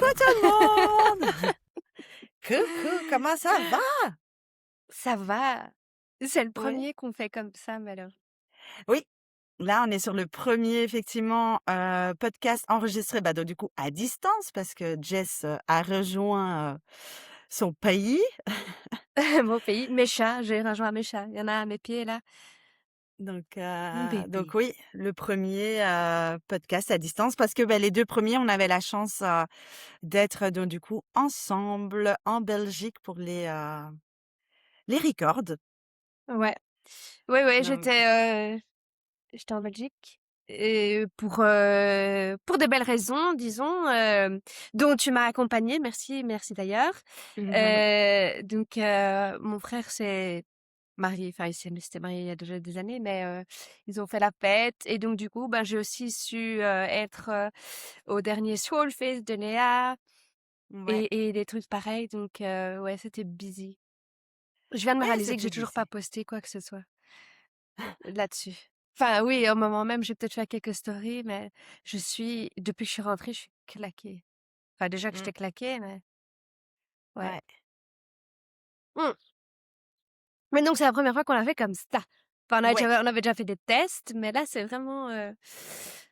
Coucou tout le monde! Coucou, comment ça va? Ça va. C'est le Ouais. premier qu'on fait comme ça, malheureusement. Oui, là, on est sur le premier effectivement, podcast enregistré, donc du coup à distance parce que Jess, a rejoint, son pays. Mon pays, mes chats, j'ai rejoint mes chats. Il y en a à mes pieds là. Donc Mon donc bébé. oui, le premier podcast à distance parce que, les 2 premiers, on avait la chance, d'être donc du coup ensemble en Belgique pour les records. Ouais. Ouais, Donc j'étais en Belgique et pour de belles raisons, disons, dont tu m'as accompagnée. Merci d'ailleurs. Mon frère s'est marié, enfin il s'était marié il y a déjà des années, mais ils ont fait la fête et donc du coup, j'ai aussi su, être, au dernier Soulfest de Léa ouais, et des trucs pareils donc ouais, c'était busy. Je viens de me ouais, réaliser que c'était j'ai toujours pas busy. posté quoi que ce soit là-dessus. Enfin oui, au moment même, j'ai peut-être fait quelques stories, mais depuis que je suis rentrée, je suis claquée. Enfin déjà que Mmh, j'étais claquée, mais ouais. ouais. Mmh. Mais donc c'est la première fois qu'on l'a fait comme ça. Enfin Ouais, on avait déjà fait des tests, mais là c'est vraiment,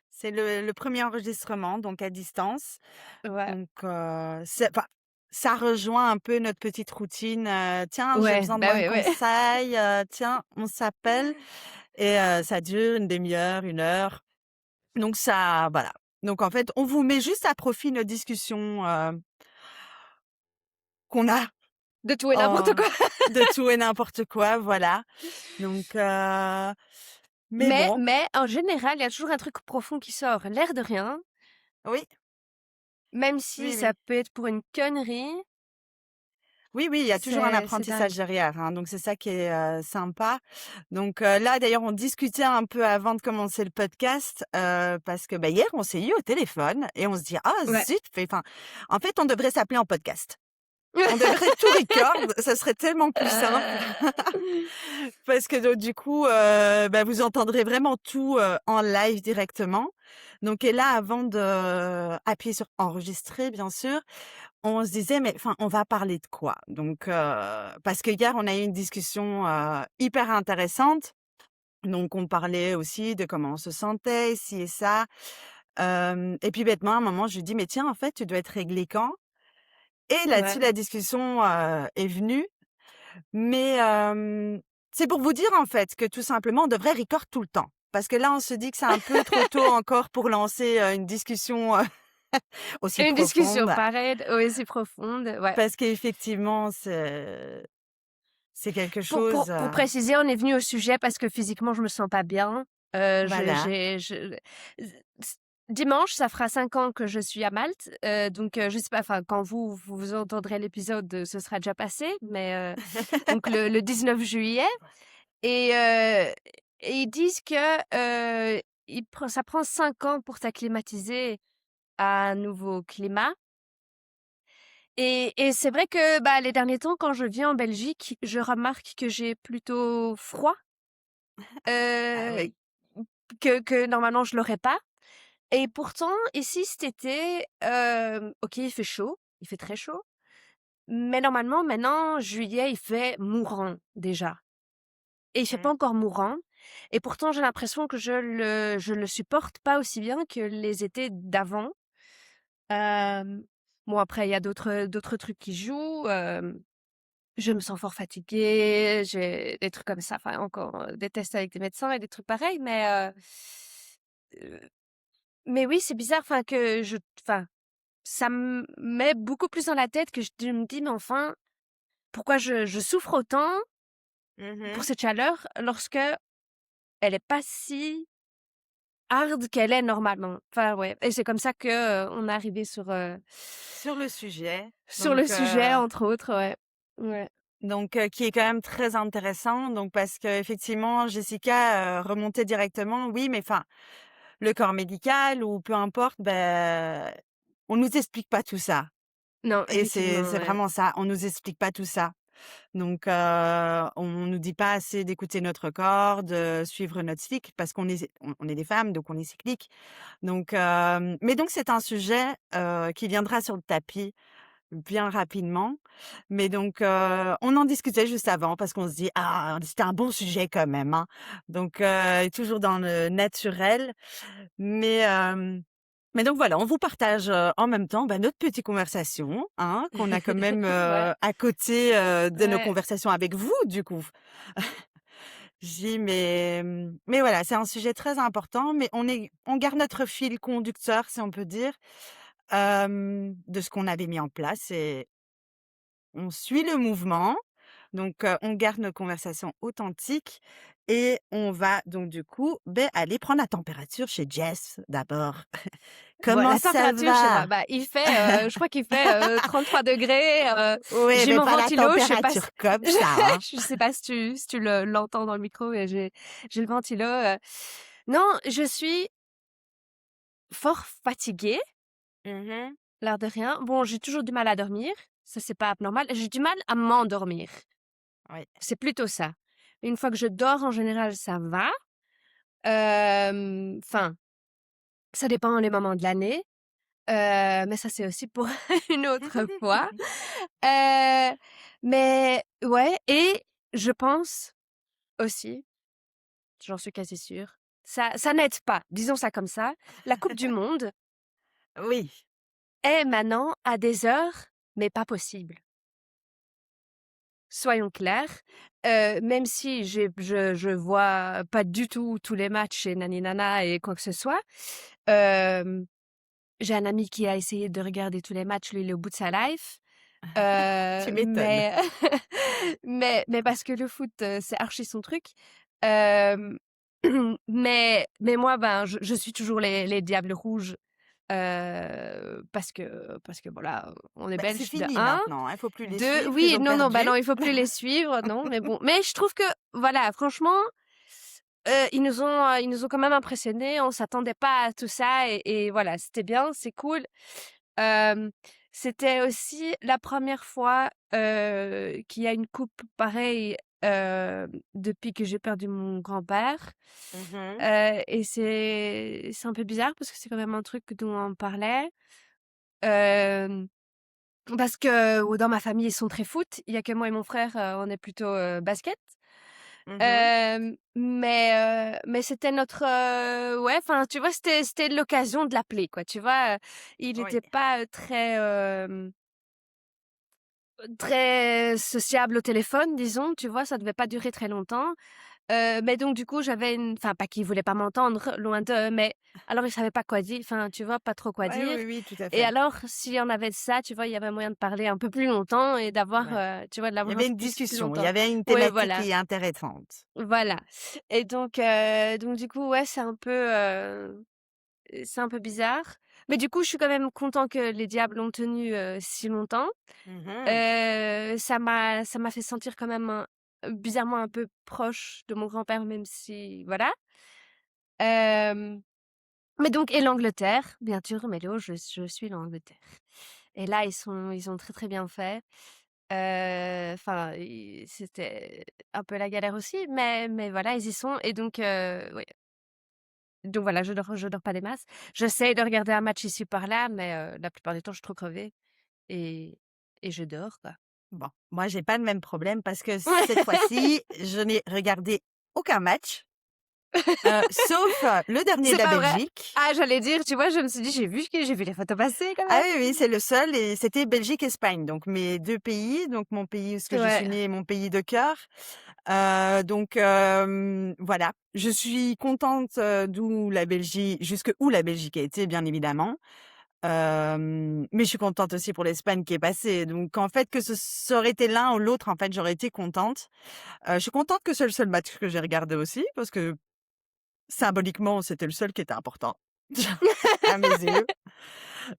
c'est le 1er enregistrement, donc à distance. ouais. Donc ça rejoint un peu notre petite routine, «Tiens, j'ai Ouais, besoin de bah, moins de ouais, ouais. conseils, tiens, on s'appelle» et ça dure une demi heure, une heure. Donc ça voilà. Donc en fait, on vous met juste à profit nos discussions, qu'on a De tout et n'importe en quoi. de tout et n'importe quoi, voilà. Donc mais bon, Mais en général, il y a toujours un truc profond qui sort, l'air de rien, oui, même si oui, ça oui. peut être pour une connerie, Oui, oui, il y a toujours un c'est apprentissage dingue. derrière, hein, donc c'est ça qui est, sympa. Donc là, d'ailleurs, on discutait un peu avant de commencer le podcast, parce que, hier, on s'est eu au téléphone et on se dit: «Ah Ouais. zut!» enfin, en fait, on devrait s'appeler en podcast. On devrait tout record, ça serait tellement plus simple parce que donc du coup, vous entendrez vraiment tout, en live directement. Donc et là, avant d'appuyer sur enregistrer, bien sûr, on se disait: «Mais enfin, on va parler de quoi?» donc parce que hier, on a eu une discussion, hyper intéressante. Donc on parlait aussi de comment on se sentait, ci et ça. Et puis bêtement, à un moment, je lui dis: «Mais tiens, en fait, tu dois être réglé quand?» et là-dessus, Ouais. la discussion, est venue. Mais c'est pour vous dire, en fait, que tout simplement, on devrait record tout le temps. Parce que là, on se dit que c'est un peu trop tôt encore pour lancer, une discussion, aussi Une discussion profonde. pareille, aussi profonde, ouais. Parce qu'effectivement, c'est quelque chose, Pour préciser, on est venu au sujet parce que physiquement, je me sens pas bien. voilà. Je s Dimanche, ça fera 5 ans que je suis à Malte, je sais pas, enfin, quand vous entendrez l'épisode, ce sera déjà passé, mais donc le 19 juillet et ils disent que, ça prend 5 ans pour t'acclimatiser à un nouveau climat et c'est vrai que, les derniers temps, quand je viens en Belgique, je remarque que j'ai plutôt froid, Ah heu, oui. que normalement je l'aurais pas et pourtant ici cet été, OK, il fait chaud, il fait très chaud, mais normalement maintenant, juillet, il fait mourant déjà et il fait pas Mmh. encore mourant et pourtant j'ai l'impression que je le supporte pas aussi bien que les étés d'avant. Hem, bon après il y a d'autres trucs qui jouent, je me sens fort fatiguée, j'ai des trucs comme ça, enfin encore, des tests avec des médecins et des trucs pareils, heu, mais oui, c'est bizarre, enfin, ça me met beaucoup plus dans la tête que je me dis: «Mais enfin, pourquoi je souffre autant pour Mmh. cette chaleur lorsque elle est pas si hard qu'elle est normalement?» Enfin ouais et c'est comme ça que, on est arrivé Sur le sujet, sur le sujet entre autres, ouais. Ouais. qui est quand même très intéressant, donc parce qu'effectivement, Jessica, remontait directement: «Oui, mais enfin, le corps médical ou peu importe, on nous explique pas tout ça» Non, et c'est effectivement, c'est ouais. vraiment ça, on nous explique pas tout ça. Donc, on nous dit pas assez d'écouter notre corps, de suivre notre cycle parce qu'on est des femmes, donc on est cyclique. Donc, mais donc c'est un sujet, qui viendra sur le tapis bien rapidement. Mais donc, on en discutait juste avant parce qu'on se dit: «Ah, c'était un bon sujet quand même, hein». Donc, toujours dans le naturel. Mais, mais donc voilà, on vous partage, en même temps, bah, notre petite conversation, hein, qu'on a quand même, Ouais, à côté, de nos ouais. conversations avec vous, du coup. Je dis: «Mais, mais voilà, c'est un sujet très important, mais on garde notre fil conducteur, si on peut dire, de ce qu'on avait mis en place et on suit le mouvement». Donc, on garde nos conversations authentiques et on va donc du coup, beh, aller prendre la température chez Jess d'abord. Bon, Comment la ça température chez moi, va? bah, je crois qu'il fait 33 degrés. Oui, J'ai mais mon pas la ventilo, je sais pas si, température comme ça, hein. je sais pas si tu l'entends dans le micro, mais j'ai le ventilo. Non, je suis fort fatiguée, Mmh. l'air de rien. Bon, j'ai toujours du mal à dormir, ça c'est pas abnormal. J'ai du mal à m'endormir, Oui. c'est plutôt ça. Une fois que je dors, en général, ça va. Enfin, ça dépend les moments de l'année. Mais ça, c'est aussi pour une autre fois. Heu, mais ouais, et je pense aussi, j'en suis quasi sûre, ça n'aide pas, disons ça comme ça. La coupe du monde Oui. est maintenant à des heures, mais pas possibles. Soyons clairs, même si je vois pas du tout tous les matchs et nani nana et quoi que ce soit, hem, j'ai un ami qui a essayé de regarder tous les matchs, lui, il est au bout de sa life. Tu m'étonnes. Mais mais parce que le foot, c'est archi son truc. Hem, mais moi, ben, je suis toujours les diables rouges, parce que voilà, on est Bah, c'est belges de fini un, maintenant, hein, faut plus les 2 suivre, ils oui, ont non, non, bah, perdu. non, il faut plus les suivre, non, mais bon. Mais je trouve que voilà, franchement, ils nous ont quand même impressionnés. On s'attendait pas à tout ça et voilà, c'était bien, c'est cool. Hem, C'était aussi la première fois, qu'il y a une coupe pareille, depuis que j'ai perdu mon grand-père, Mmh. et c'est un peu bizarre parce que c'est quand même un truc dont on parlait, hem, parce que dans ma famille, ils sont très foot. Il y a que moi et mon frère, on est plutôt, basket. Mmh. Mais c'était notre, ouais, enfin, tu vois, c'était l'occasion de l'appeler, quoi, tu vois? Il Oui. était pas, très sociable au téléphone, disons, tu vois? Ça devait pas durer très longtemps. Mais donc du coup, j'avais une enfin, pas qu'il voulait pas m'entendre, loin de, mais alors il savait pas quoi dire, enfin, tu vois? Pas trop quoi Ouais, dire, oui, oui, tout à et fait. alors s'il y en avait de ça, tu vois? Il y avait moyen de parler un peu plus longtemps et d'avoir, Ouais. tu vois? De Il y l'avoir un avait peu une plus discussion, il y longtemps. avait une Ouais, thématique voilà. qui est intéressante. Voilà, et donc du coup, ouais, c'est un peu bizarre. Mais du coup, je suis quand même content que les Diables ont tenu, si longtemps. Mmh. Ça m'a fait sentir quand même bizarrement un peu proche de mon grand-père, même si voilà. Hem, mais donc, et l'Angleterre, bien sûr, Mélo, je suis l'Angleterre. Et là, ils ont très, très bien fait. Enfin, c'était un peu la galère aussi, mais voilà, ils y sont, et donc oui. Donc voilà, je dors pas des masses. J'essaye de regarder un match ici par là, mais la plupart du temps, je suis trop crevée, et je dors, quoi. Bon, moi j'ai pas le même problème parce que cette fois-ci, je n'ai regardé aucun match, sauf, le dernier de C'est la pas vrai? Belgique. Ah, j'allais dire, tu vois, je me suis dit: j'ai vu les photos passer quand Ah même». oui, oui, c'est le seul et c'était Belgique-Espagne, donc mes 2 pays, donc mon pays où est-ce que je Ouais. suis née et mon pays de cœur. Donc voilà, je suis contente, d'où la Belgique jusque où la Belgique a été, bien évidemment. Mais je suis contente aussi pour l'Espagne qui est passée. Donc en fait, que ça aurait été l'un ou l'autre, en fait, j'aurais été contente. Je suis contente que c'est le seul match que j'ai regardé aussi parce que symboliquement, c'était le seul qui était important à mes yeux.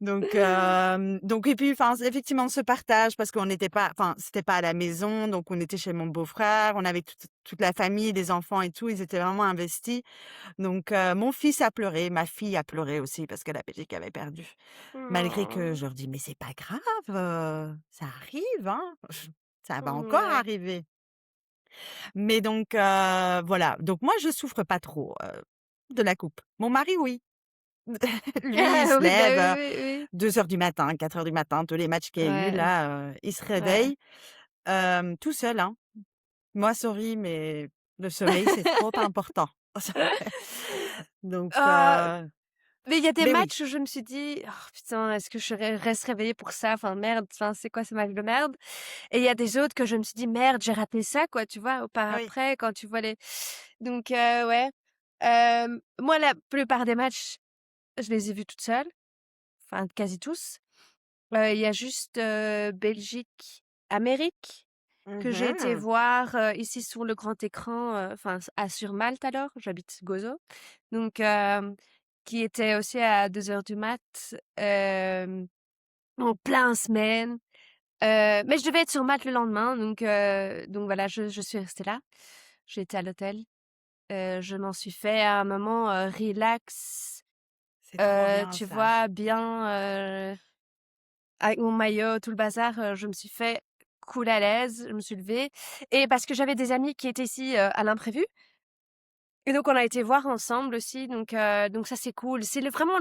Donc et puis enfin, effectivement, ce partage parce qu'on n'était pas enfin, c'était pas à la maison, donc on était chez mon beau-frère, on avait toute la famille, les enfants et tout, ils étaient vraiment investis. Donc mon fils a pleuré, ma fille a pleuré aussi parce que la Belgique avait perdu. Malgré que Oh. je leur dis: «Mais c'est pas grave, ça arrive, hein». Ça va encore Ouais. arriver. Mais donc, voilà. Donc moi, je souffre pas trop, de la coupe. Mon mari, oui. Lui, il se Oui, bah, lève, oui, oui, oui. 2 heures du matin, 4 heures du matin, tous les matchs qu'il y a eu Ouais, là, il se ouais. réveille, tout seul, hein. Moi, sorry, mais le sommeil, c'est trop important. Donc, Heu, mais il y a des mais oui, matchs où je me suis dit: «Oh putain, est-ce que reste réveillée pour ça? Enfin merde, enfin c'est quoi ce match de merde?» Et il y a des autres que je me suis dit: «Merde, j'ai raté ça quoi», tu vois? Ou par oui. après quand tu vois les donc ouais. Moi la plupart des matchs, je les ai vus toute seule, enfin quasi tous. Il y a juste, Belgique-Amérique que j'ai été Mmh. voir, ici sur le grand écran, enfin sur Malte alors, j'habite Gozo, donc qui était aussi à 2 heures du mat, hem, en plein semaine, mais je devais être sur Malte le lendemain donc voilà, je suis restée là. J'ai été à l'hôtel, je m'en suis fait un moment, relax, C'est trop bien tu ça. vois? Bien, avec mon maillot, tout le bazar, je me suis fait cool à l'aise, je me suis levée et parce que j'avais des amis qui étaient ici, à l'imprévu et donc on a été voir ensemble aussi donc ça c'est cool. C'est vraiment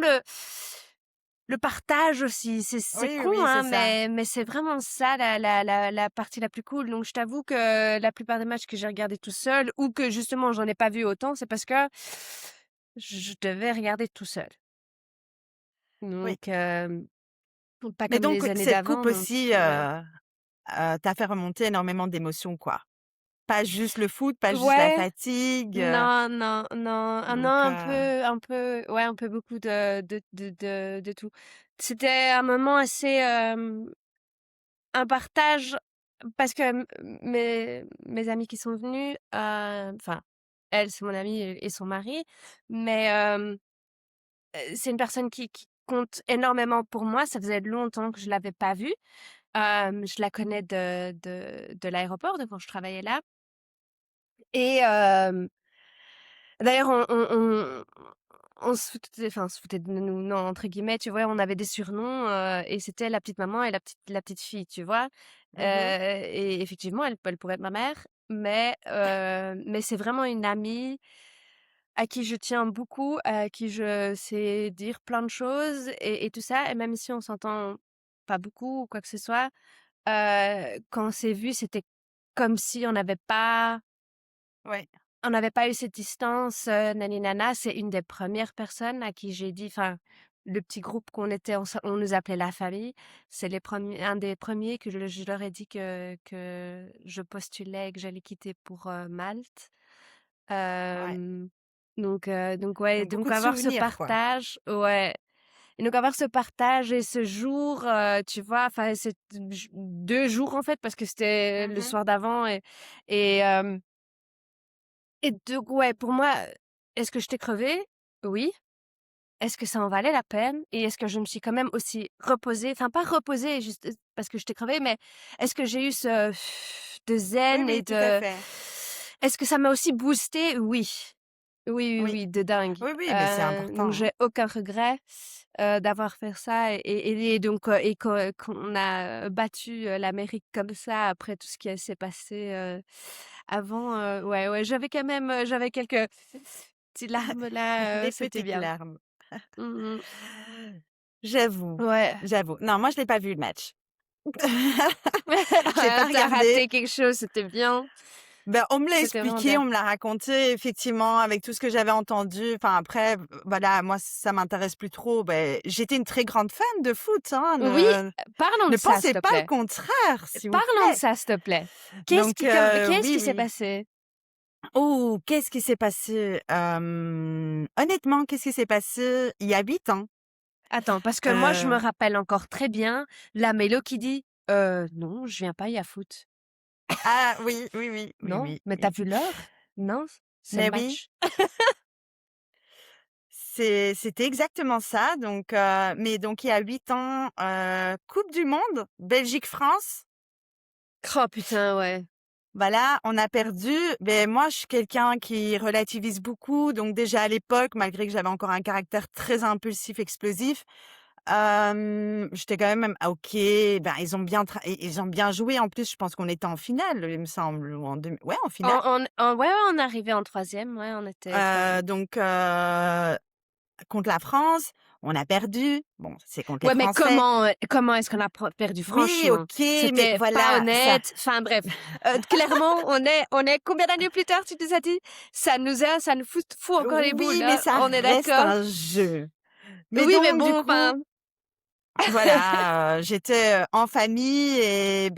le partage aussi. C'est Oui, con, oui, c'est hein, ça. mais c'est vraiment ça la partie la plus cool. Donc je t'avoue que la plupart des matchs que j'ai regardés tout seul ou que justement j'en ai pas vu autant, c'est parce que je devais regarder tout seul. Oui. Donc pas Mais comme donc les années cette d'avant coupe donc aussi, ouais. t'a fait remonter énormément d'émotions, quoi? Pas juste le foot, pas juste la Ouais. fatigue, Non, non, non, ah non, donc ouais, un peu beaucoup de tout. C'était un moment assez, un partage parce que mes amis qui sont venus, enfin, elle, c'est mon amie et son mari, mais c'est une personne qui compte énormément pour moi. Ça faisait longtemps que je l'avais pas vue. Je la connais de l'aéroport, de quand je travaillais là et d'ailleurs, on se foutait enfin, on se foutait de nous, non, entre guillemets, tu vois? On avait des surnoms, et c'était la petite maman et la petite fille, tu vois? mmh. Et effectivement, elle pourrait être ma mère, mais c'est vraiment une amie à qui je tiens beaucoup, à qui je sais dire plein de choses et tout ça et même si on s'entend pas beaucoup ou quoi que ce soit, quand on s'est vus, c'était comme si Ouais, on n'avait pas eu cette distance, nani nana. C'est une des premières personnes à qui j'ai dit enfin, le petit groupe qu'on était, on nous appelait la famille. C'est un des premiers que je leur ai dit que je postulais et que j'allais quitter pour, Malte. ouais. Donc ouais, Donc beaucoup donc de avoir ce souvenirs, quoi. partage ouais et donc avoir ce partage et ce jour, tu vois? Enfin, c'est 2 jours, en fait, parce que c'était le Mmh. soir d'avant et hem et donc ouais, pour moi, est-ce que j'étais crevée? Oui. Est-ce que ça en valait la peine? Et est-ce que je me suis quand même aussi reposée, enfin pas reposée juste, parce que j'étais crevée, mais est-ce que j'ai eu ce de Oui, zen et oui, tout à de fait. est-ce que ça m'a aussi boostée? Oui. Oui, oui, Oui. oui, de dingue. Oui, oui, mais c'est Donc important, hein. j'ai aucun regret, d'avoir fait ça et donc et qu'on a, battu, l'Amérique comme ça après tout ce qui s'est passé, avant, ouais, ouais, j'avais quand même, j'avais quelques petites larmes là, Des c'était petites bien. larmes. Mmh mh. J'avoue, Ouais. j'avoue. Non, moi je l'ai pas vu le match. Je l'ai pas Tu regardé. raté quelque chose, c'était bien. Ben, on me l'a C'était vraiment expliqué, bien. on me l'a raconté, effectivement, avec tout ce que j'avais entendu. Enfin, après, voilà, moi, ça m'intéresse plus trop. Ben, j'étais une très grande fan de foot, hein. Oui, parlons Ne de ça, s'il pensez te pas le plaît. contraire, s'il vous Parlons de plaît. ça, s'il te plaît. Donc, Qu'est-ce oui, qui s'est oui. passé? Oh, qu'est-ce qui s'est passé? Honnêtement, qu'est-ce qui s'est passé il y a 8 ans? Attends, parce que moi, je me Heu, rappelle encore très bien la mélo qui dit: non, je viens pas, il y a foot». ah oui, oui, oui, oui, «Non, oui, mais tu as oui. vu l'heure? Non, c'est le Mais oui, match». c'était exactement ça. Donc, mais donc il y a 8 ans, coupe du monde, Belgique-France. Oh putain, ouais. Voilà, on a perdu. Mais moi, je suis quelqu'un qui relativise beaucoup. Donc déjà à l'époque, malgré que j'avais encore un caractère très impulsif, explosif, J'étais quand même OK, ben, ils ont bien joué. En plus, je pense qu'on était en finale, il me semble, ou ouais, en finale. Ouais, ouais, on est arrivé en troisième. Ouais, on était troisième. Donc contre la France, on a perdu. Bon, c'est contre les Ouais, mais Français. comment est-ce qu'on a perdu, Oui, franchement? OK, mais C'était pas voilà, ça honnête. Enfin, bref. Clairement, on est combien d'années plus tard, tu nous as dit? Ça nous fout encore les boules, oui, mais hein. ça On est reste d'accord? un jeu. Mais Oui, mais donc du bon, coup, enfin, voilà, j'étais, en famille et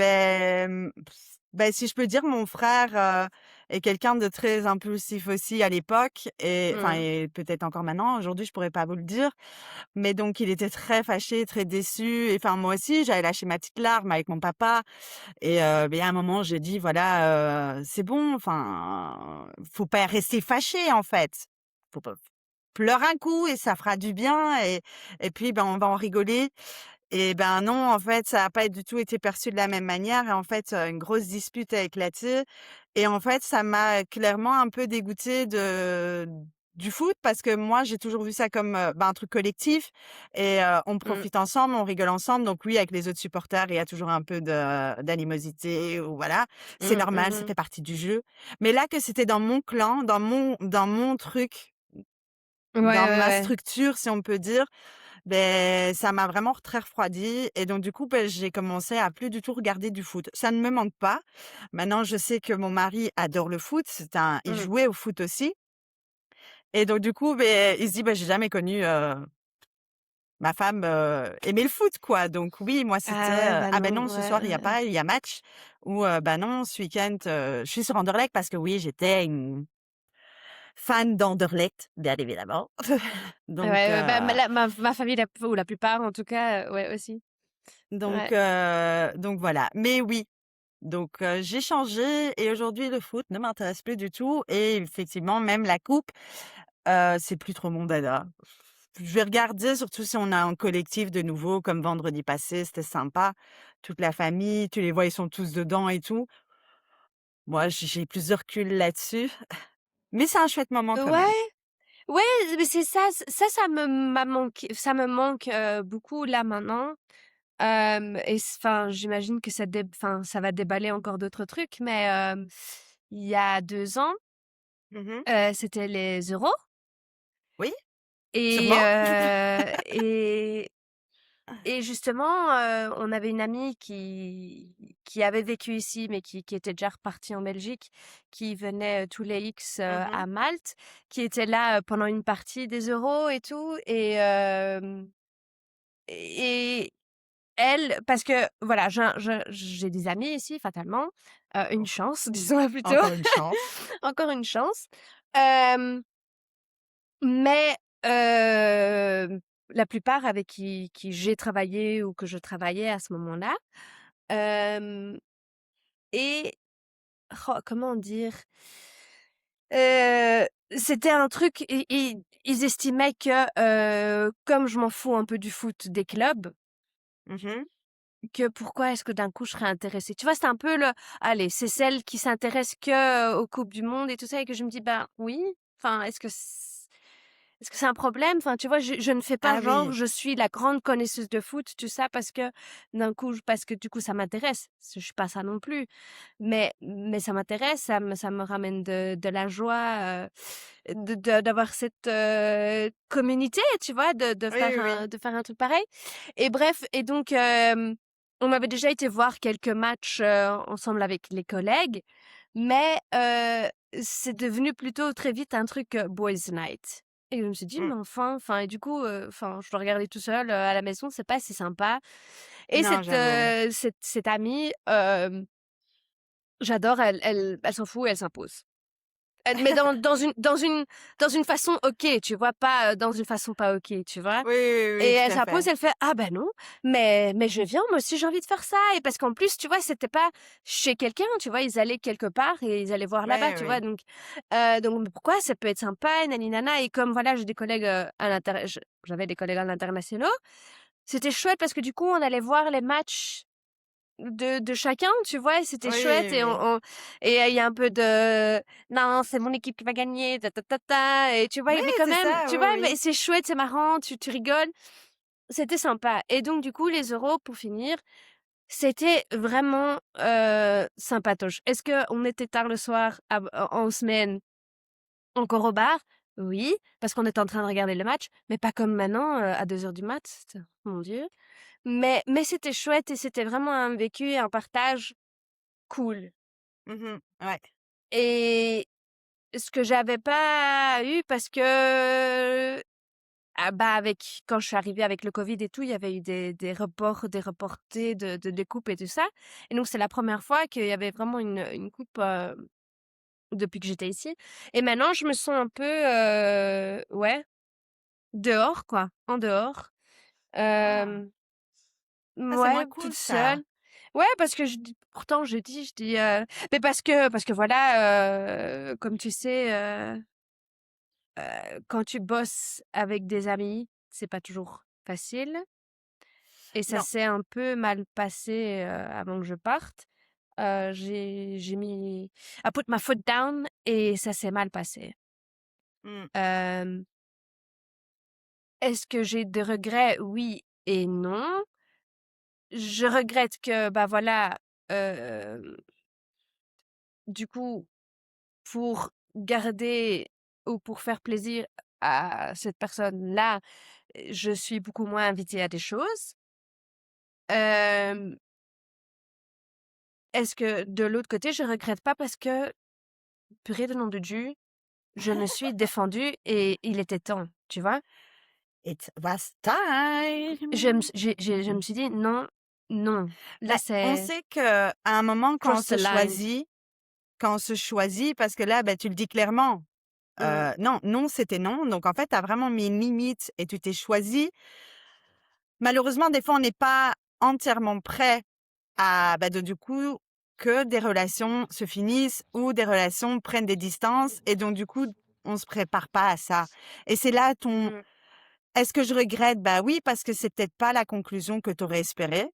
si je peux dire, mon frère, est quelqu'un de très impulsif aussi à l'époque et enfin mmh. et peut-être encore maintenant. Aujourd'hui, je pourrais pas vous le dire, mais donc il était très fâché, très déçu et enfin moi aussi, j'avais lâché ma petite larme avec mon papa et beh, à un moment, j'ai dit: «Voilà, c'est bon, enfin, faut pas rester fâché, en fait. Faut pas pleure un coup et ça fera du bien et puis, ben, on va en rigoler». Et ben non, en fait, ça a pas du tout été perçu de la même manière et en fait, une grosse dispute a éclaté et en fait, ça m'a clairement un peu dégoûtée du foot parce que moi, j'ai toujours vu ça comme, un truc collectif et on Mmh. profite ensemble, on rigole ensemble donc oui, avec les autres supporters, il y a toujours un peu d'animosité ou voilà. C'est Mmh, normal, ça mmh. fait partie du jeu. Mais là, que c'était dans mon clan, dans mon truc, Ouais, dans ouais, ma ouais. structure, si on peut dire, ben ça m'a vraiment très refroidi et donc du coup, j'ai commencé à plus du tout regarder du foot. Ça ne me manque pas. Maintenant, je sais que mon mari adore le foot, il Mmh. jouait au foot aussi et donc du coup, il se dit: «J'ai jamais connu, ma femme, aimer le foot, quoi». Donc oui, moi, Ah c'était, ouais, bah «Ah ben non, non, ce ouais, soir, il y a ouais. pas, il y a match» ou «Bah non, ce week-end, je suis sur Anderlecht» parce que oui, j'étais une fan d'Anderlecht, bien évidemment. Ouais, Donc ouais, bah, ma famille, ou la plupart en tout cas, ouais, aussi. donc Ouais. heu, donc voilà. Mais oui. Donc j'ai changé et aujourd'hui le foot ne m'intéresse plus du tout et effectivement même la coupe, c'est plus trop mon dada. Je vais regarder surtout si on a un collectif de nouveau comme vendredi passé, c'était sympa. Toute la famille, tu les vois, ils sont tous dedans et tout. Moi, j'ai plus de recul là-dessus, mais c'est un chouette moment quand Ouais, même. ouais, mais c'est ça, ça me manque, beaucoup là maintenant. Et enfin, j'imagine que enfin, ça va déballer encore d'autres trucs, mais il y a 2 ans, Mmh. c'était les Euros Oui, et sûrement. et justement, on avait une amie qui avait vécu ici, mais qui était déjà repartie en Belgique, qui venait, tous les X, Mmh. à Malte, qui était là, pendant une partie des Euros et tout et elle, parce que voilà, j'ai des amis ici fatalement, une chance, disons-le plutôt, Encore une chance. encore une chance, hem, mais la plupart avec qui j'ai travaillé ou que je travaillais à ce moment-là, hem et comment dire? Heu, C'était un truc, ils estimaient que, comme je m'en fous un peu du foot des clubs, Mmh. que pourquoi est-ce que d'un coup je serais intéressée? Tu vois? C'est un peu allez, c'est celle qui s'intéresse que, aux coupes du monde et tout ça et que je me dis: «Ben oui, enfin, est-ce que c'est un problème?» Enfin, tu vois? Je ne fais pas Ah genre oui. je suis la grande connaisseuse de foot, tout ça parce que parce que du coup ça m'intéresse. Je suis pas ça non plus. Mais ça m'intéresse, ça me ramène de la joie, d'avoir cette, communauté, tu vois? Oui, oui, oui. De faire un truc pareil et bref et donc on avait déjà été voir quelques matchs, ensemble avec les collègues, mais c'est devenu plutôt très vite un truc, boys night et je me suis dit: Mmh. «Mais enfin» et du coup, enfin, je le regardais tout seul, à la maison, c'est pas si sympa et Non, j'avoue. cette amie, j'adore, elle s'en fout et elle s'impose. Mais dans une façon OK, tu vois? Pas, dans une façon pas OK, tu vois? Oui, oui, Et oui, elle tout à s'impose, fait. elle fait: «Ah bah non, mais je viens, moi aussi j'ai envie de faire ça» et parce qu'en plus, tu vois, c'était pas chez quelqu'un, tu vois? Ils allaient quelque part et ils allaient voir Oui, là-bas, tu vois? oui. Donc pourquoi ça peut être sympa, nani nana et comme voilà, j'ai des collègues, j'avais des collègues à l'internationaux, c'était chouette parce que du coup, on allait voir les matchs de chacun, tu vois? Et c'était Oui, chouette oui, et oui. il y a un peu de: «Non, c'est mon équipe qui va gagner, ta ta ta ta» et tu vois? Il Oui, y avait quand c'est même ça, tu oui, vois? oui. Mais c'est chouette, c'est marrant, tu rigoles. c'était sympa. Et donc, du coup, les euros, pour finir, c'était vraiment sympatoche. Est-ce qu'on était tard le soir en semaine encore au bar? Oui, parce qu'on était en train de regarder le match, mais pas comme maintenant à 2 heures du mat. Mon Dieu. Mais c'était chouette et c'était vraiment un vécu et un partage cool. Ouais. Et ce que j'avais pas eu parce que quand je suis arrivée avec le Covid et tout, il y avait eu des reports, des reportés de coupes et tout ça. Et donc, c'est la première fois qu'il y avait vraiment une coupe depuis que j'étais ici. Et maintenant, je me sens un peu, ouais, dehors, quoi, en dehors. Ah, Euh, ça, c'est ouais, moins cool, toute ça. seule. Ouais, parce que pourtant, mais parce que voilà, comme tu sais, quand tu bosses avec des amis, c'est pas toujours facile. Et ça Non. s'est un peu mal passé, avant que je parte. J'ai mis I put my foot down et ça s'est mal passé. Mmh. Hem, est-ce que j'ai des regrets? Oui et non. Je regrette que, bah, voilà, hem, du coup, pour garder ou pour faire plaisir à cette personne-là, je suis beaucoup moins invitée à des choses. Hem, est-ce que de l'autre côté, je regrette pas parce que, purée de nom de Dieu, je me suis défendue et il était temps, tu vois? It was time. Je me suis dit: «Non, non, là Bah, on c'est sait qu'à un moment, cross the line». quand on se choisit, parce que là, bah, tu le dis clairement, Mmh. non, non, c'était non. Donc, en fait, tu as vraiment mis une limite et tu t'es choisi. Malheureusement, des fois, on n'est pas entièrement prêt à, bah, du coup, que des relations se finissent ou des relations prennent des distances. Et donc, du coup, on se prépare pas à ça. Et c'est là Mmh. est-ce que je regrette? Bah oui, parce que c'est peut-être pas la conclusion que tu aurais espérée.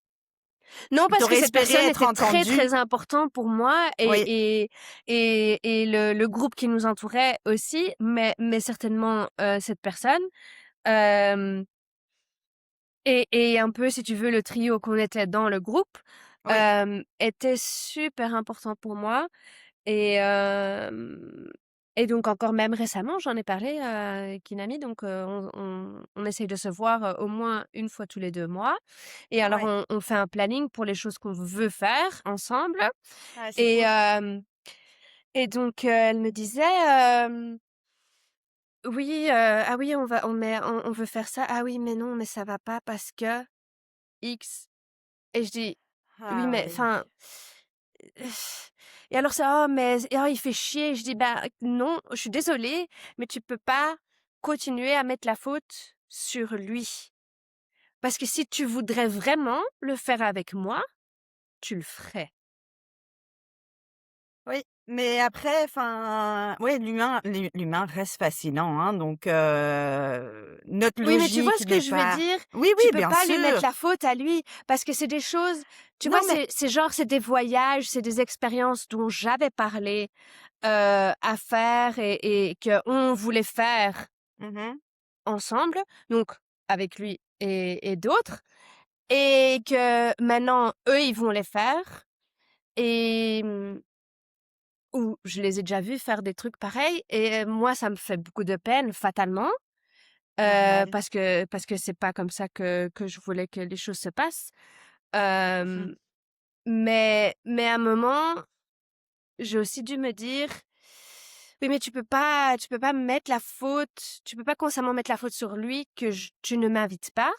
Non, Tu parce que aurais cette espéré personne être était très, entendue. très important pour moi Oui, et le groupe qui nous entourait aussi, mais certainement, cette personne. Hem et un peu, si tu veux, le trio qu'on était dans le groupe, oui, était super important pour moi et donc encore même récemment, j'en ai parlé, avec une amie donc on essaye de se voir, au moins une fois tous les 2 mois et alors oui. on fait un planning pour les choses qu'on veut faire ensemble Ah, c'est et cool. donc elle me disait, hem: «Oui, ah oui, on veut faire ça. Ah oui, mais non, mais ça va pas parce que X». Et je dis: «Oui, Ah mais oui. enfin» et alors c'est: «Oh mais oh il fait chier». Je dis: «Bah non, je suis désolée, mais tu peux pas continuer à mettre la faute sur lui. Parce que si tu voudrais vraiment le faire avec moi, tu le ferais». Oui, mais après, enfin, ouais, l'humain reste fascinant, hein, donc notre Oui, mais tu vois logique ce que n'est je veux pas. dire? Oui, Tu oui, peux bien pas lui mettre sûr. la faute à lui parce que c'est des choses tu vois, Non, mais c'est des voyages, c'est des expériences dont j'avais parlé, à faire et qu'on voulait faire mmh ensemble, donc avec lui et d'autres, et que maintenant eux, ils vont les faire et ou je les ai déjà vus faire des trucs pareils et moi, ça me fait beaucoup de peine fatalement, normal. parce que c'est pas comme ça que je voulais que les choses se passent. Mmh Hem, mais à un moment, j'ai aussi dû me dire: «Oui, mais tu peux pas mettre la faute tu peux pas constamment mettre la faute sur lui que tu ne m'invites pas».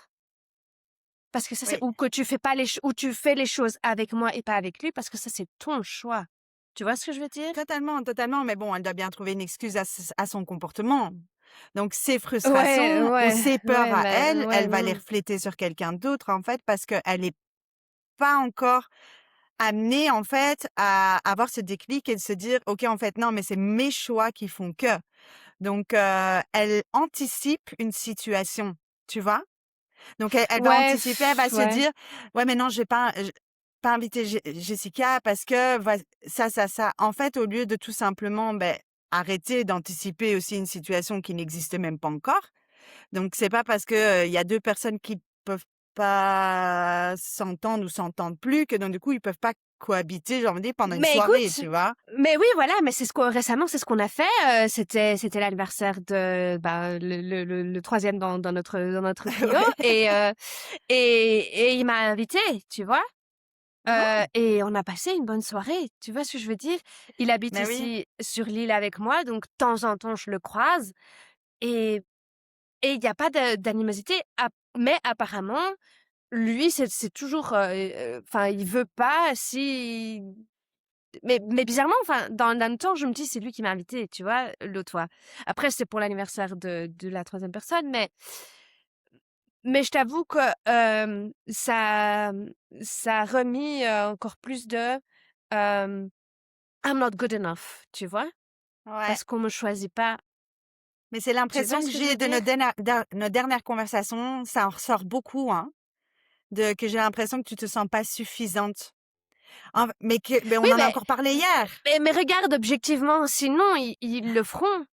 Parce que ça, c'est Oui, ou que tu fais pas ou tu fais les choses avec moi et pas avec lui, parce que ça, c'est ton choix. Tu vois ce que je veux dire? totalement, totalement, mais bon, elle doit bien trouver une excuse à son comportement. Donc ses Ouais, frustrations ou ouais, ses peurs ouais, à mais elle, ouais, elle va les non. refléter sur quelqu'un d'autre, en fait, parce qu'elle est pas encore amenée, en fait, à avoir ce déclic et de se dire: «OK, en fait, non, mais c'est mes choix qui font que». Donc elle anticipe une situation, tu vois? Donc elle va Ouais, anticiper, elle va se ouais. dire: «Ouais, mais non, je vais pas inviter Jessica parce que voi ça, ça, ça». En fait, au lieu de tout simplement, beh, arrêter d'anticiper aussi une situation qui n'existe même pas encore. Donc c'est pas parce que, il y a 2 personnes qui peuvent pas s'entendre ou s'entendent plus, que donc du coup, ils peuvent pas cohabiter, genre, pendant une Mais soirée, écoute, tu vois? mais oui, voilà, mais récemment, c'est ce qu'on a fait. C'était l'anniversaire de le troisième dans notre trio Ouais. et il m'a invité, tu vois. Oh! Et on a passé une bonne soirée, tu vois ce que je veux dire? Il habite Mais oui. ici sur l'île avec moi, donc de temps en temps, je le croise et et il y a pas d'animosité. Mais apparemment, lui, c'est toujours, enfin, il veut pas si mais bizarrement, enfin, dans le même temps, je me dis: «C'est lui qui m'a invité, tu vois, l'autre fois. Après, c'était pour l'anniversaire de la troisième personne, mais je t'avoue que, ça a remis, encore plus de, hem, I'm not good enough, tu vois? Ouais. Parce qu'on me choisit pas. Mais c'est Tu vois l'impression que ce que je veux j'ai de dire? nos dernières conversations, ça en ressort beaucoup, hein, que j'ai l'impression que tu te sens pas suffisante. Mais Oui, on en a encore parlé hier. mais regarde objectivement, sinon ils le feront.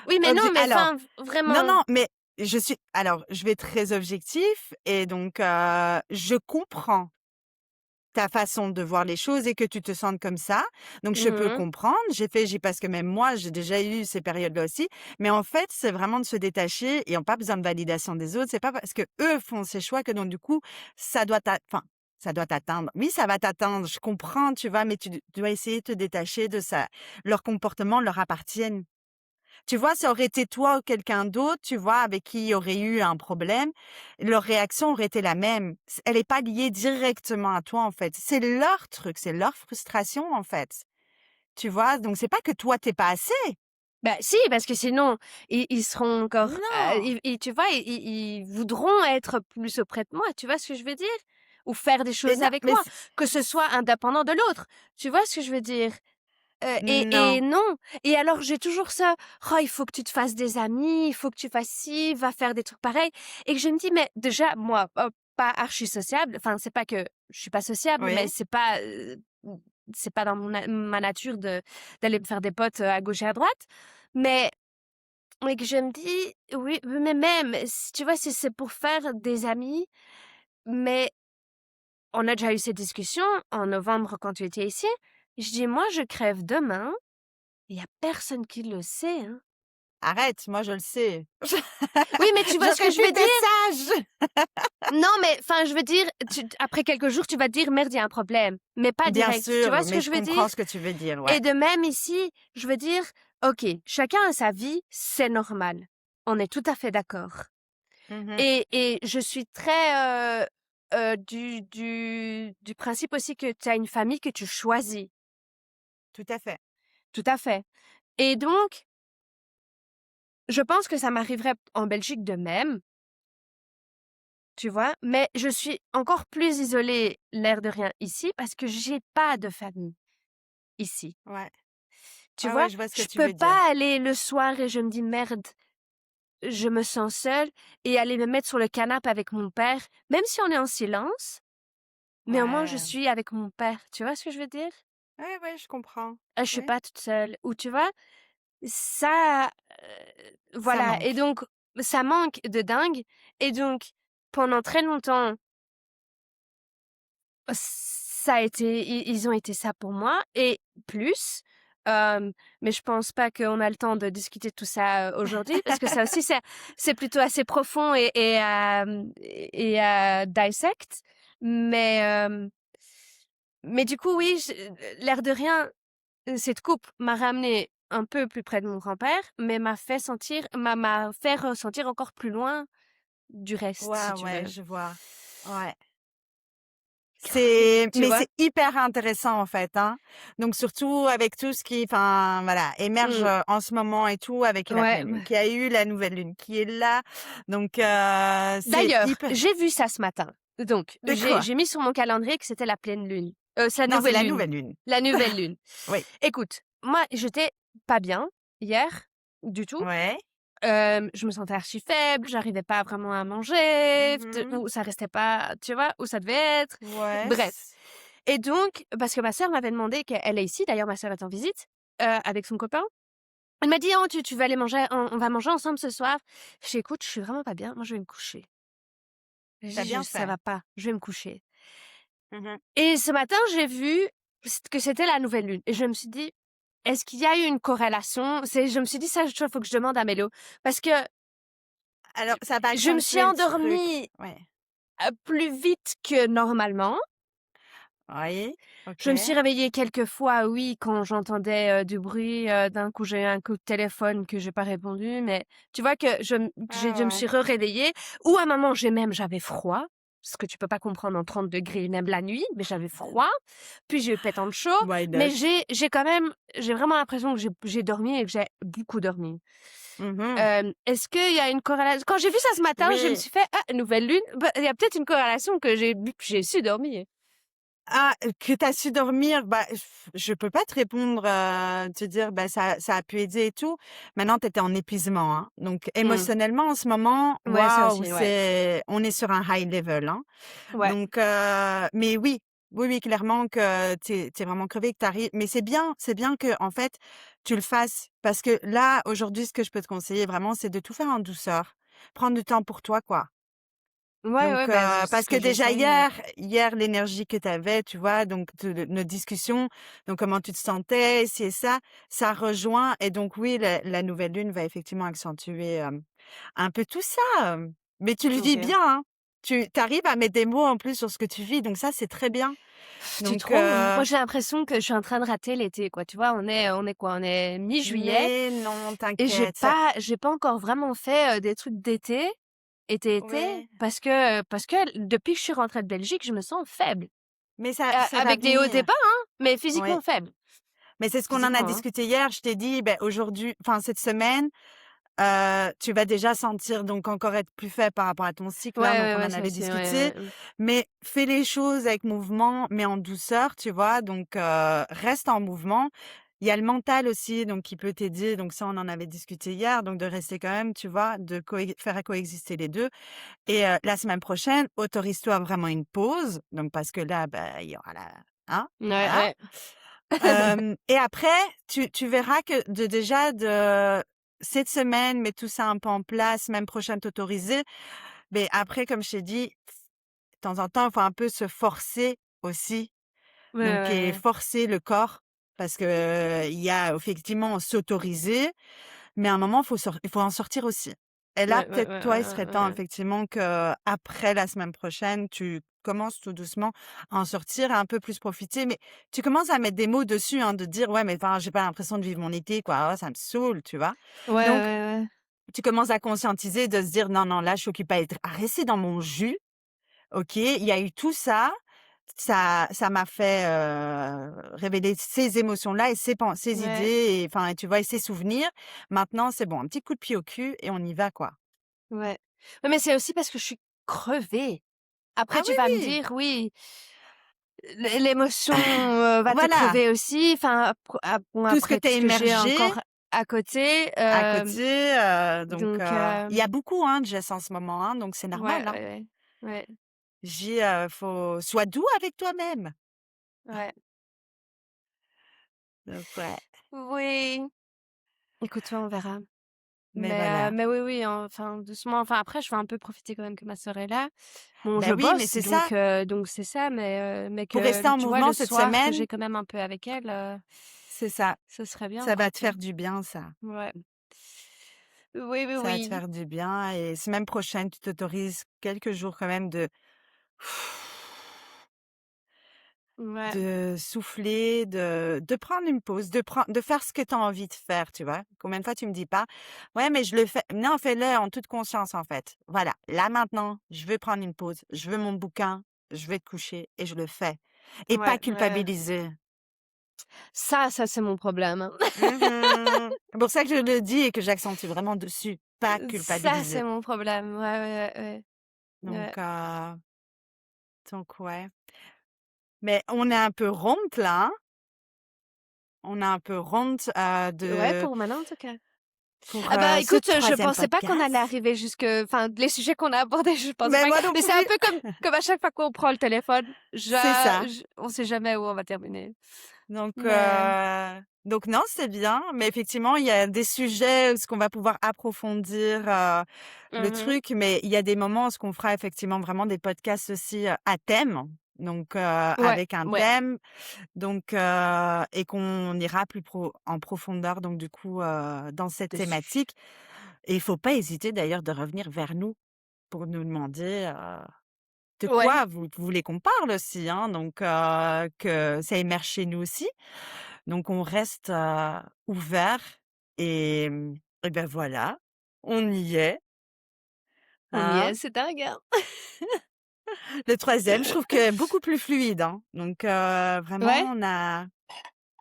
Oui, mais non, Obje mais alors, enfin, non, vraiment. non, mais je vais être très objectif et donc je comprends ta façon de voir les choses et que tu te sentes comme ça. Donc je peux Mmh. comprendre. Parce que même moi, j'ai déjà eu ces périodes-là aussi. Mais en fait, c'est vraiment de se détacher et on pas besoin de validation des autres. C'est pas parce que eux font ces choix que donc du coup, ça doit t'atteindre. Oui, ça va t'atteindre. Je comprends, tu vois, mais tu dois essayer de te détacher de ça. Leur comportement leur appartiennent. Tu vois, ça aurait été toi ou quelqu'un d'autre, tu vois, avec qui il y aurait eu un problème, leur réaction aurait été la même. Elle est pas liée directement à toi, en fait. C'est leur truc, c'est leur frustration, en fait. Tu vois? Donc c'est pas que toi, t'es pas assez. Bah si, parce que sinon ils seront encore, Non! tu vois, ils voudront être plus auprès de moi, tu vois ce que je veux dire? Ou faire des Mais choses non, avec mais moi, que ce soit indépendant de l'autre. Tu vois ce que je veux dire? Et non. non. Et alors j'ai toujours ça: «Oh, il faut que tu te fasses des amis, il faut que tu fasses ci, va faire des trucs pareils», et que je me dis: «Mais déjà moi, pas archi sociable, enfin c'est pas que je suis pas sociable, mais Oui, c'est pas dans ma nature d'aller me faire des potes, à gauche et à droite». Mais que je me dis: «Oui, mais même si tu vois, si c'est pour faire des amis», mais on a déjà eu cette discussion en novembre quand tu étais ici. Je dis: «Moi, je crève demain, il y a personne qui le sait, hein». arrête, moi je le sais. Oui, mais tu vois ce que J'aurais je pu veux dire? être sage. Non, mais enfin, je veux dire, après quelques jours, tu vas te dire: «Merde, il y a un problème», mais pas Bien direct. Tu vois sûr, ce que mais je je veux dire? comprends ce que tu veux dire, ouais. Et de même ici, je veux dire, OK, chacun a sa vie, c'est normal. On est tout à fait d'accord. Mmh. Et je suis très, du principe aussi que tu as une famille que tu choisis. Tout à fait. Tout à fait. Et donc, je pense que ça m'arriverait en Belgique de même, tu vois? Mais je suis encore plus isolée, l'air de rien, ici, parce que j'ai pas de famille ici. Ouais. Tu Ouais, vois? ouais, je vois ce que Je tu peux veux dire. pas aller le soir et je me dis: «Merde, je me sens seule», et aller me mettre sur le canapé avec mon père, même si on est en silence, mais au moins je Ouais. suis avec mon père. Tu vois ce que je veux dire? Ouais, ouais, je comprends. Je suis Oui. pas toute seule. Ou tu vois? Ça, Ça voilà, et manque. donc ça manque de dingue, et donc pendant très longtemps, ça a été ils ont été ça pour moi et plus, mais je pense pas qu'on a le temps de discuter de tout ça, aujourd'hui, parce que ça aussi c'est plutôt assez profond et à dissect. Mais mais du coup, oui, l'air de rien, cette coupe m'a ramenée un peu plus près de mon grand-père, mais m'a fait ressentir encore plus loin du reste, Ouais, si tu ouais, veux. je vois. Ouais. Tu vois? C'est hyper intéressant en fait, hein. Donc surtout avec tout ce qui, enfin voilà, émerge Mmh. en ce moment et tout avec la Ouais. pleine lune qui a eu, la nouvelle lune qui est là. Donc c'est D'ailleurs, hyper. j'ai vu ça ce matin. Donc, De quoi? j'ai mis sur mon calendrier que c'était la pleine lune. C'est la Non, c'est nouvelle la lune. nouvelle lune. La nouvelle lune. Oui. Écoute, moi, j'étais pas bien hier, du tout. Ouais. Je me sentais archi faible, j'arrivais pas vraiment à manger, Mmh. ou ça restait pas, tu vois, où ça devait être. Ouais. Bref. Et donc, parce que ma sœur m'avait demandé, qu'elle est ici, d'ailleurs ma sœur est en visite, avec son copain. Elle m'a dit: «Oh, tu vas aller manger, on va manger ensemble ce soir». Je dis: «Écoute, je suis vraiment pas bien, moi je vais me coucher». J'ai Tu dit: bien Ça fait. va pas, je vais me coucher». Mmh. Et ce matin, j'ai vu que c'était la nouvelle lune et je me suis dit: «Est-ce qu'il y a eu une corrélation?» Je me suis dit: «Ça, il faut que je demande à Mélo». Parce que Alors ça va je me suis accentuer le truc. endormie, Ouais. plus vite que normalement. Oui, OK. Je me suis réveillée quelques fois, oui, quand j'entendais, du bruit, d'un coup, j'ai eu un coup de téléphone que j'ai pas répondu, mais tu vois que je me Ah suis réveillée ou à un moment, j'avais froid, ce que tu peux pas comprendre en 30 degrés même la nuit, mais j'avais froid, puis j'ai eu pétant de chaud, ouais. Why mais not? j'ai vraiment l'impression que j'ai dormi et que j'ai beaucoup dormi. Mmh. Est-ce qu'il y a une corrélation? Quand j'ai vu ça ce matin, je me Oui. suis fait: «Ah, nouvelle lune, bah, il y a peut-être une corrélation que j'ai su dormir». Ah, que tu as su dormir, bah, je peux pas te répondre, te dire, bah, ça a pu aider et tout. Maintenant, tu étais en épuisement, hein. Donc Mmh. émotionnellement, en ce moment, Ouais, ça waouh, aussi, ouais. on est sur un high level, hein. Ouais. Donc mais oui, oui, oui, clairement que tu es vraiment crevé, que tu arrives mais c'est bien que en fait, tu le fasses parce que là, aujourd'hui, ce que je peux te conseiller vraiment, c'est de tout faire en douceur. Prendre du temps pour toi, quoi. Ouais, Donc ouais, bah, c'est ce parce que que déjà j'essaye, ouais. hier l'énergie que tu avais, tu vois? Donc notre discussion, donc comment tu te sentais, ci et ça rejoint et donc oui, la nouvelle lune va effectivement accentuer, un peu tout ça, mais tu le vis OK. bien, hein. Tu arrives à mettre des mots en plus sur ce que tu vis, donc ça, c'est très bien. Tu Donc trouves? Moi, j'ai l'impression que je suis en train de rater l'été, quoi. Tu vois? On est quoi? On est mi-juillet mais non, et t'inquiète, ça j'ai pas encore vraiment fait, des trucs d'été, été, ouais, parce que depuis que je suis rentrée de Belgique, je me sens faible. mais ça va Avec des hauts et des venir. bas, hein, mais Ouais, physiquement faible. mais c'est ce qu'on en a Physiquement, hein. discuté hier. Je t'ai dit, beh, aujourd'hui enfin cette semaine, tu vas déjà sentir donc encore être plus faible par rapport à ton cycle, Ouais, hein, donc ouais, on ouais, en ça avait aussi, ouais, discuté. ouais, Mais fais les choses avec mouvement, mais en douceur, tu vois? Donc reste en mouvement. Il y a le mental aussi, donc qui peut t'aider, donc ça, on en avait discuté hier, donc de rester quand même, tu vois? De faire coexister les 2. Et la semaine prochaine, autorise-toi vraiment une pause, donc parce que là, bah, il y aura la hein? ouais, Voilà. ouais. Et après, tu verras que de cette semaine, mets tout ça un peu en place, semaine prochaine t'autoriser. Mais après, comme je t'ai dit, de temps en temps, il faut un peu se forcer aussi, Ouais, ouais, donc et ouais. forcer le corps parce que, il y a effectivement s'autoriser, mais à un moment, il faut en sortir aussi. Et là, Ouais, ouais, peut-être, ouais, toi, ouais, il serait ouais, temps ouais. effectivement qu'après la semaine prochaine, tu commences tout doucement à en sortir, à un peu plus profiter. Mais tu commences à mettre des mots dessus, hein, de dire: «Ouais, mais enfin, j'ai pas l'impression de vivre mon été, quoi. Oh, ça me saoule», tu vois? Ouais, ouais, Donc ouais. tu commences à conscientiser, de se dire: «Non, non, là, je suis occupée à rester dans mon jus. OK, il y a eu tout ça. Ça m'a fait, révéler ces émotions-là et ces Ouais, idées et enfin, tu vois? Et ces souvenirs. Maintenant, c'est bon, un petit coup de pied au cul et on y va, quoi». ouais. Ouais, mais c'est aussi parce que je suis crevée. Après, Ah tu oui, vas me oui! dire: «Oui, l'émotion, va te Voilà, crever aussi». Enfin, bon, tout ce que après tu tout as ce que j'ai émergé encore à côté, à côté, donc donc il y a beaucoup, hein, de gestes en ce moment, hein, donc c'est ouais, normal, hein. ouais, ouais. Ouais, Faut sois doux avec toi-même. ouais. Donc ouais, Oui. Écoute, ouais, on verra. mais voilà. Mais oui, oui, enfin, doucement. Enfin, après, je vais un peu profiter quand même que ma sœur est là. Bon, je Ben oui, mais bosse, c'est ça, donc c'est ça, mais pour rester que, en tu vois, mouvement le cette soir, que semaine, j'ai quand même un peu avec elle, c'est ça. ce serait bien, Ça quoi, va te tu vois? faire du bien, ça. Ouais. Oui, oui, Ça va te oui. faire du bien et semaine prochaine, tu t'autorises quelques jours quand même Ouais, de souffler, de prendre une pause, de faire ce que tu as envie de faire, tu vois? Combien de fois tu me dis pas: «Ouais, mais je le fais». Non, fais-le en toute conscience, en fait. Voilà, là, maintenant, je veux prendre une pause, je veux mon bouquin, je vais te coucher et je le fais et pas ouais, ouais. culpabiliser. Ça, c'est mon problème, hein. Mmh. C'est pour ça que je le dis et que j'accentue vraiment dessus, pas Ça, c'est culpabiliser. mon problème. Ouais, ouais, ouais, ouais. Ouais. Donc ouais. Mais on est un peu ronde là, hein? On est un peu ronde, Ouais, de pour maintenant, en tout cas. pour Ah bah ce écoute, je troisième pensais pas qu'on allait podcast. arriver jusque, enfin, les sujets qu'on a abordés, je pensais Mais pas. moi non Mais c'est un plus. peu comme à chaque fois qu'on prend le téléphone, C'est ça. on sait jamais où on va terminer. Donc, Mais donc non, c'est bien. Mais effectivement, il y a des sujets où ce qu'on va pouvoir approfondir le mhm. truc. Mais il y a des moments où ce qu'on fera effectivement vraiment des podcasts aussi à thème. Donc, Ouais, avec un ouais, thème. Donc, et qu'on ira plus en profondeur. Donc, du coup, dans cette dessus. thématique. Et il faut pas hésiter d'ailleurs de revenir vers nous pour nous demander de Ouais, quoi vous voulez qu'on parle aussi, hein, donc que ça émerge chez nous aussi. Donc on reste ouvert et, et ben voilà, on y est, on y hein. est, c'est dingue, hein. Le troisième, je trouve que beaucoup plus fluide, hein. Donc vraiment, Ouais, on a,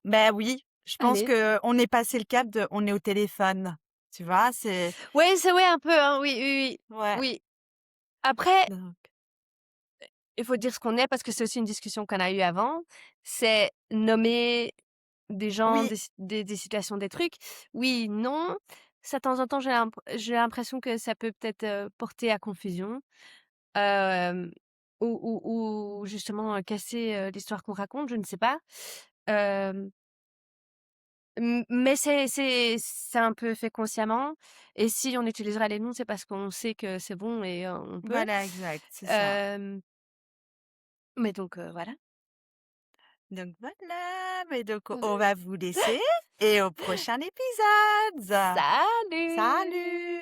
ben oui, je pense allez. que on est passé le cap de, on est au téléphone, tu vois, c'est Ouais, c'est ouais un peu, hein, oui, oui, oui. ouais. Oui. Après, Donc il faut dire ce qu'on est parce que c'est aussi une discussion qu'on a eue avant. C'est nommer des gens, oui, des situations, des trucs. Oui, non. Ça, de temps en temps, j'ai l'impression que ça peut peut-être porter à confusion. euh, ou justement casser l'histoire qu'on raconte, je ne sais pas. Euh, mais c'est un peu fait consciemment. Et si on utilisera les noms, c'est parce qu'on sait que c'est bon et on peut. voilà, exact, c'est ça. Euh, mais donc voilà. Donc voilà, mais donc on va vous laisser et au prochain épisode. Salut! Salut!